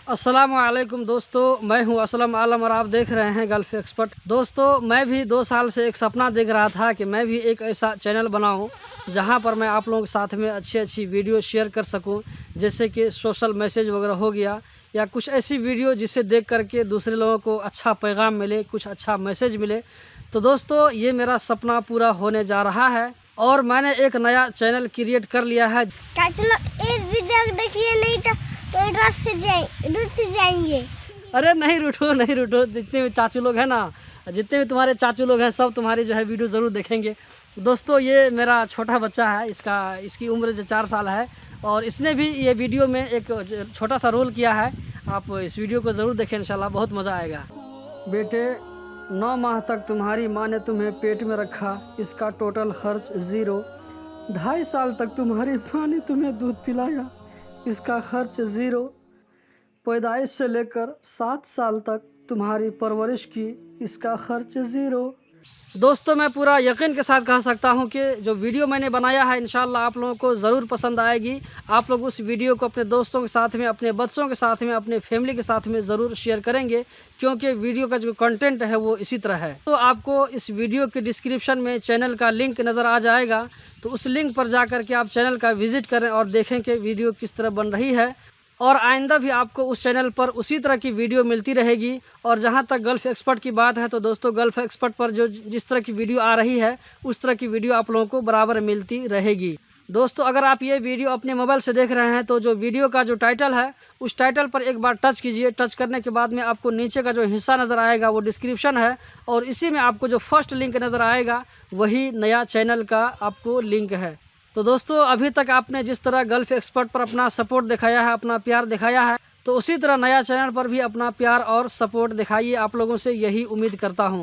अस्सलाम वालेकुम दोस्तों, मैं हूं असलम आलम और आप देख रहे हैं गल्फ़ एक्सपर्ट। दोस्तों, मैं भी 2 साल से एक सपना देख रहा था कि मैं भी एक ऐसा चैनल बनाऊं जहां पर मैं आप लोगों के साथ में अच्छी वीडियो शेयर कर सकूं, जैसे कि सोशल मैसेज वगैरह हो गया या कुछ ऐसी वीडियो जिसे देख करके दूसरे लोगों को अच्छा पैगाम मिले, कुछ अच्छा मैसेज मिले। तो दोस्तों, ये मेरा सपना पूरा होने जा रहा है और मैंने एक नया चैनल क्रिएट कर लिया है। चलो एक वीडियो देखिए, नहीं तो रुठ जाएंगे। अरे नहीं रूठो, जितने भी चाचू लोग हैं ना, जितने भी तुम्हारे चाचू लोग हैं, सब तुम्हारी जो है वीडियो ज़रूर देखेंगे। दोस्तों, ये मेरा छोटा बच्चा है, इसकी उम्र जो 4 साल है और इसने भी ये वीडियो में एक छोटा सा रोल किया है। आप इस वीडियो को ज़रूर देखें, इंशाल्लाह बहुत मज़ा आएगा। बेटे, 9 माह तक तुम्हारी माँ ने तुम्हें पेट में रखा, इसका टोटल खर्च 0। 2.5 साल तक तुम्हारी माँ ने तुम्हें दूध पिलाया, इसका खर्च 0। पैदाइश से लेकर 7 साल तक तुम्हारी परवरिश की, इसका खर्च 0। दोस्तों, मैं पूरा यकीन के साथ कह सकता हूं कि जो वीडियो मैंने बनाया है इंशाल्लाह आप लोगों को ज़रूर पसंद आएगी। आप लोग उस वीडियो को अपने दोस्तों के साथ में, अपने बच्चों के साथ में, अपने फैमिली के साथ में ज़रूर शेयर करेंगे, क्योंकि वीडियो का जो कंटेंट है वो इसी तरह है। तो आपको इस वीडियो के डिस्क्रिप्शन में चैनल का लिंक नज़र आ जाएगा, तो उस लिंक पर जा कर के आप चैनल का विज़िट करें और देखें कि वीडियो किस तरह बन रही है। और आइंदा भी आपको उस चैनल पर उसी तरह की वीडियो मिलती रहेगी। और जहां तक गल्फ़ एक्सपर्ट की बात है, तो दोस्तों गल्फ़ एक्सपर्ट पर जो जिस तरह की वीडियो आ रही है उस तरह की वीडियो आप लोगों को बराबर मिलती रहेगी। दोस्तों, अगर आप ये वीडियो अपने मोबाइल से देख रहे हैं तो जो वीडियो का जो टाइटल है उस टाइटल पर एक बार टच कीजिए। टच करने के बाद में आपको नीचे का जो हिस्सा नज़र आएगा वो डिस्क्रिप्शन है और इसी में आपको जो फर्स्ट लिंक नज़र आएगा वही नया चैनल का आपको लिंक है। तो दोस्तों, अभी तक आपने जिस तरह गल्फ़ एक्सपर्ट पर अपना सपोर्ट दिखाया है, अपना प्यार दिखाया है, तो उसी तरह नया चैनल पर भी अपना प्यार और सपोर्ट दिखाइए। आप लोगों से यही उम्मीद करता हूं।